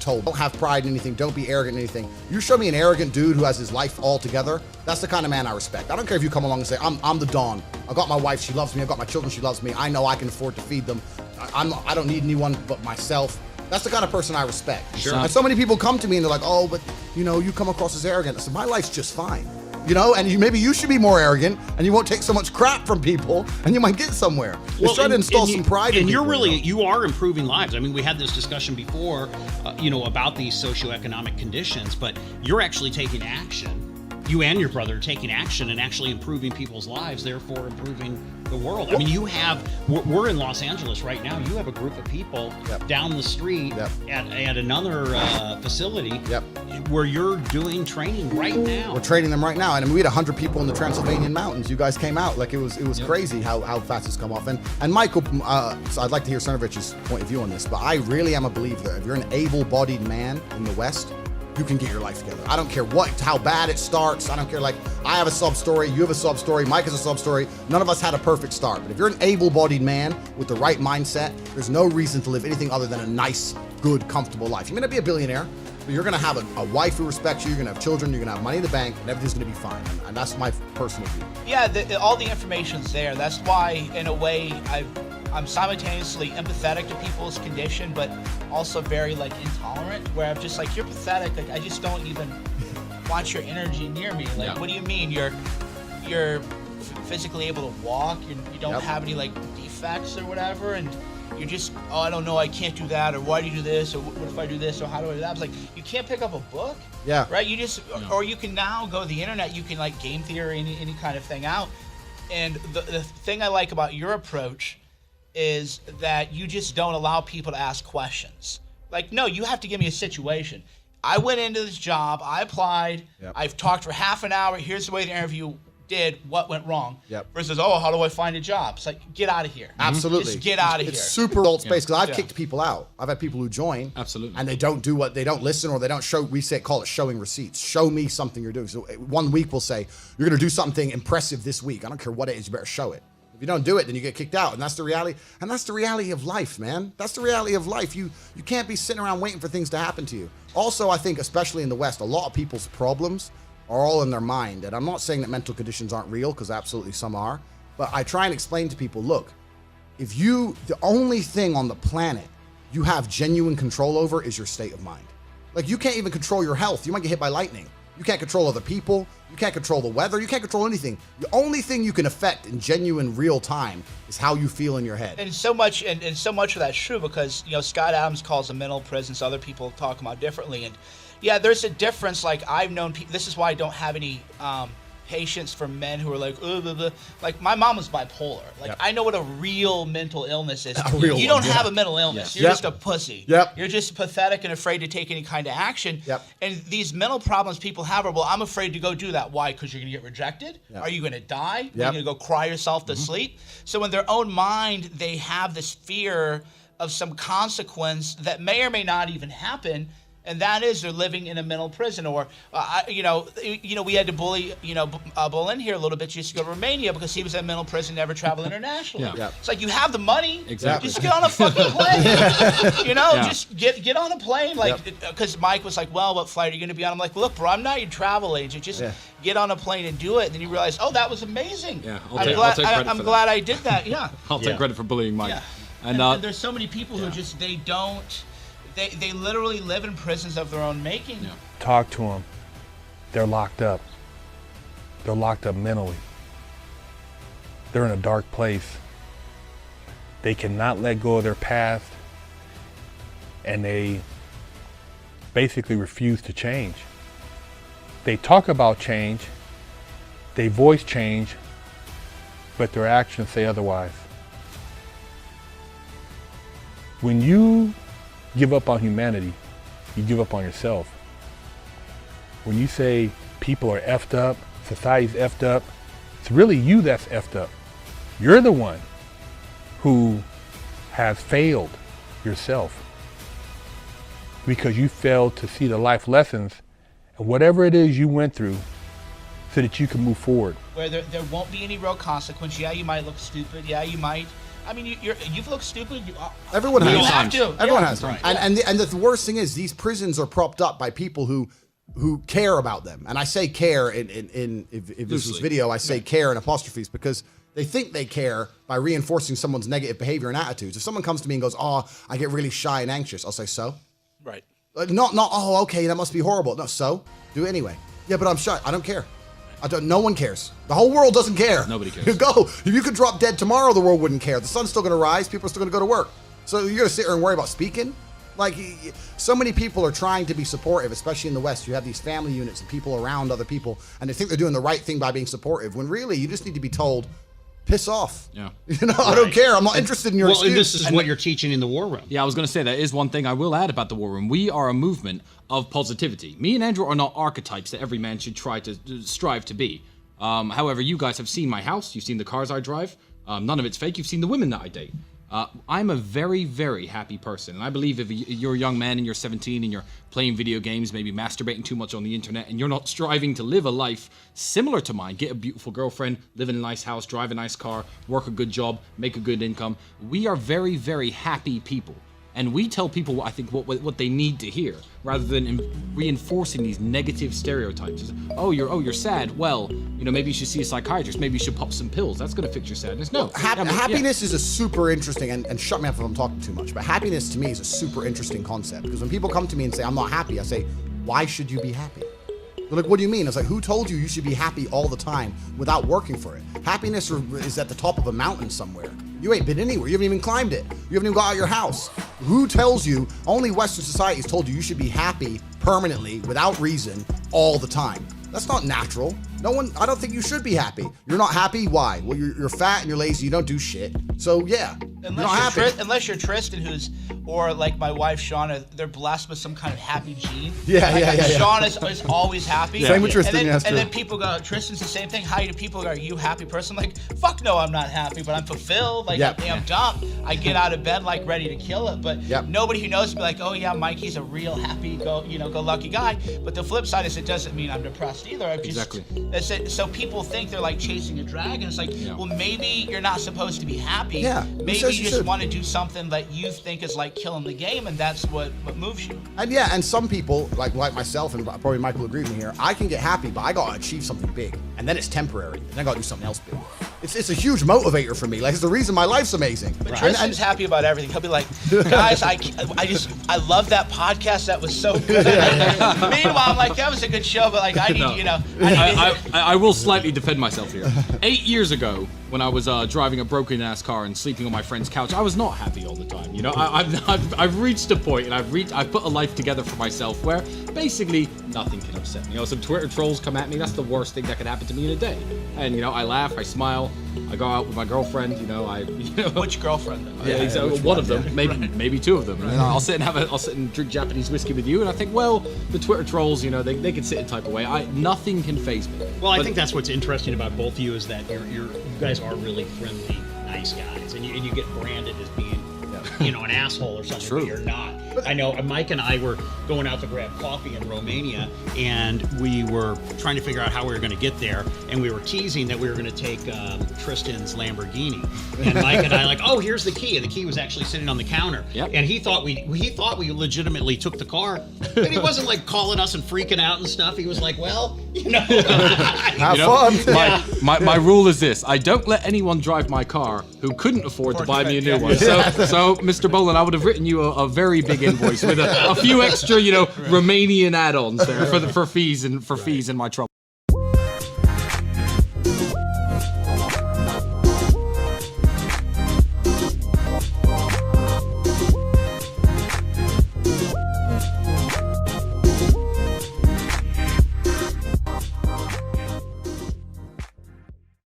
told, don't have pride in anything, don't be arrogant in anything. You show me an arrogant dude who has his life all together, that's the kind of man I respect. I don't care if you come along and say, I'm the Don. I got my wife, she loves me. I got my children, she loves me. I know I can afford to feed them. I don't need anyone but myself. That's the kind of person I respect. Sure. And so many people come to me and they're like, oh, but you know, you come across as arrogant. I said, my life's just fine. You know, and maybe you should be more arrogant, and you won't take so much crap from people, and you might get somewhere. Just try to install some pride in people. And you are improving lives. I mean, we had this discussion before, about these socioeconomic conditions, but you're actually taking action. You and your brother are taking action and actually improving people's lives, therefore improving the world. I mean, we're in Los Angeles right now. You have a group of people down the street at another facility where you're doing training right now. We're training them right now. And I mean, we had 100 people in the Transylvanian mountains. You guys came out. Like, it was crazy how fast it's come off. And Michael, so I'd like to hear Cernovich's point of view on this, but I really am a believer that if you're an able-bodied man in the West, you can get your life together. I don't care how bad it starts. I don't care, like, I have a sub story, you have a sub story, Mike has a sub story. None of us had a perfect start. But if you're an able-bodied man with the right mindset, there's no reason to live anything other than a nice, good, comfortable life. You may not be a billionaire, but you're gonna have a wife who respects you, you're gonna have children, you're gonna have money in the bank, and everything's gonna be fine. And that's my personal view. Yeah, all the information's there. That's why, in a way, I'm simultaneously empathetic to people's condition, but also very, like, intolerant, where I'm just like, you're pathetic. Like, I just don't even want your energy near me. Like, what do you mean? You're physically able to walk. You don't have any, like, defects or whatever, and you're just, oh, I don't know, I can't do that, or why do you do this, or what if I do this, or how do I do that? I was like, you can't pick up a book, right? You just, or you can now go to the internet, you can, like, game theory any kind of thing out. And the thing I like about your approach is that you just don't allow people to ask questions. Like, no, you have to give me a situation. I went into this job, I applied, I've talked for half an hour, here's the way the interview did, what went wrong, versus, oh, how do I find a job? It's like, get out of here. Absolutely. Just get out of here. It's super adult space, because I've kicked people out. I've had people who join, and they don't listen, or they don't show, call it showing receipts. Show me something you're doing. So 1 week we'll say, you're gonna do something impressive this week. I don't care what it is, you better show it. If you don't do it, then you get kicked out, and that's the reality. And that's the reality of life, man. That's the reality of life. You can't be sitting around waiting for things to happen to you. Also, I think, especially in the West, a lot of people's problems are all in their mind. And I'm not saying that mental conditions aren't real, because absolutely some are. But I try and explain to people, look, the only thing on the planet you have genuine control over is your state of mind. Like, you can't even control your health. You might get hit by lightning. You can't control other people. You can't control the weather. You can't control anything. The only thing you can affect in genuine real time is how you feel in your head. And so much of that's true, because, Scott Adams calls them mental prisons. Other people talk about differently. And yeah, there's a difference. Like, I've known people, this is why I don't have any patience for men who are like, blah, blah. Like, my mom was bipolar. Like, I know what a real mental illness is. You don't have a mental illness. You're just a pussy. You're just pathetic and afraid to take any kind of action. And these mental problems people have are, well, I'm afraid to go do that. Why? Because you're going to get rejected? Are you going to die? Are you going to go cry yourself to sleep? So in their own mind, they have this fear of some consequence that may or may not even happen. And that is, they're living in a mental prison. Or, we had to bully, Bolin here a little bit. Just to go to Romania because he was in a mental prison, never traveled internationally. It's like, you have the money. Just get on a fucking plane. Just get on a plane. Like, because Mike was like, well, what flight are you going to be on? I'm like, look, bro, I'm not your travel agent. Just get on a plane and do it. And then you realize, oh, that was amazing. I'm glad I did that. I'll take credit for bullying Mike. And there's so many people who just, they literally live in prisons of their own making. Talk to them. They're locked up. They're locked up mentally. They're in a dark place. They cannot let go of their past, and they basically refuse to change. They talk about change, they voice change, but their actions say otherwise. When you give up on humanity, you give up on yourself. When you say people are effed up, society's effed up, it's really you that's effed up. You're the one who has failed yourself because you failed to see the life lessons and whatever it is you went through so that you can move forward. Where there won't be any real consequence. Yeah, you might look stupid. Yeah, you might I mean, you've looked stupid. Everyone has. You have to. Everyone has. Right. And the worst thing is these prisons are propped up by people who care about them. And I say care if this was video, I say care in apostrophes because they think they care by reinforcing someone's negative behavior and attitudes. If someone comes to me and goes, "Oh, I get really shy and anxious," I'll say, "So?" Right. Not. Oh, okay, that must be horrible. No, so do it anyway. Yeah, but I'm shy. I don't care. No one cares. The whole world doesn't care. Nobody cares. Go. If you could drop dead tomorrow, the world wouldn't care. The sun's still going to rise. People are still going to go to work. So you're going to sit here and worry about speaking? Like, so many people are trying to be supportive, especially in the West. You have these family units and people around other people, and they think they're doing the right thing by being supportive, when really you just need to be told, piss off. Yeah. I don't care. I'm not interested in your excuse. And this is what you're teaching in the war room. Yeah, I was going to say that is one thing I will add about the war room. We are a movement of positivity. Me and Andrew are not archetypes that every man should try to strive to be. However, you guys have seen my house. You've seen the cars I drive. None of it's fake. You've seen the women that I date. I'm a very, very happy person. And I believe if you're a young man and you're 17 and you're playing video games, maybe masturbating too much on the internet, and you're not striving to live a life similar to mine, get a beautiful girlfriend, live in a nice house, drive a nice car, work a good job, make a good income, we are very, very happy people. And we tell people, I think, what they need to hear, rather than reinforcing these negative stereotypes. Oh, you're sad. Well, maybe you should see a psychiatrist. Maybe you should pop some pills. That's going to fix your sadness. No. Happiness is a super interesting, and shut me up if I'm talking too much, but happiness to me is a super interesting concept. Because when people come to me and say, I'm not happy, I say, why should you be happy? They're like, what do you mean? I was like, who told you should be happy all the time without working for it? Happiness is at the top of a mountain somewhere. You ain't been anywhere. You haven't even climbed it. You haven't even got out of your house. Who tells you? Only Western society has told you should be happy permanently, without reason, all the time. That's not natural. I don't think you should be happy. You're not happy? Why? Well, you're fat and you're lazy. You don't do shit. So yeah, you're not happy. Unless you're Tristan, or like my wife Shauna, they're blessed with some kind of happy gene. Yeah. Shauna is always happy. Yeah. Same with Tristan. And then people go, Tristan's the same thing. How do people go, are you a happy person? I'm like, fuck no, I'm not happy, but I'm fulfilled. Like, I'm dumb. I get out of bed like ready to kill it. But nobody who knows me like, oh yeah, Mikey's a real happy, go lucky guy. But the flip side is it doesn't mean I'm depressed either. Exactly. That's it. So people think they're like chasing a dragon. It's like, well, maybe you're not supposed to be happy. Yeah. Maybe you just want to do something that you think is like killing the game, and that's what moves you. And some people, like myself, and probably Michael will agree with me here, I can get happy, but I gotta achieve something big, and then it's temporary, and then I gotta do something else big. It's a huge motivator for me. Like, it's the reason my life's amazing. But Tristan's happy about everything. He'll be like, guys, I love that podcast. That was so good. Meanwhile, I'm like, that was a good show, but like, I need, I will slightly defend myself here. 8 years ago, when I was driving a broken-ass car and sleeping on my friend's couch, I was not happy all the time. I've reached a point, and I've put a life together for myself where basically nothing can upset me. Some Twitter trolls come at me. That's the worst thing that could happen to me in a day. And I laugh, I smile, I go out with my girlfriend. Which girlfriend? Yeah, exactly. One of them, maybe two of them. Right. I'll sit and drink Japanese whiskey with you, and I think, well, the Twitter trolls, they can sit and type away. Nothing can faze me. Well, I think that's what's interesting about both of you is that you guys are really friendly, nice guys, and you get branded as being, an asshole or something, but you're not. I know Mike and I were going out to grab coffee in Romania, and we were trying to figure out how we were going to get there, and we were teasing that we were going to take Tristan's Lamborghini, and Mike and I like, oh, here's the key, and the key was actually sitting on the counter, and he thought we legitimately took the car, but he wasn't like calling us and freaking out and stuff. He was like, well, have fun. My rule is this: I don't let anyone drive my car who couldn't afford to buy me a new one. So, Mr. Boland, I would have written you a very big invoice with a few extra, Romanian add-ons there for fees and my trouble.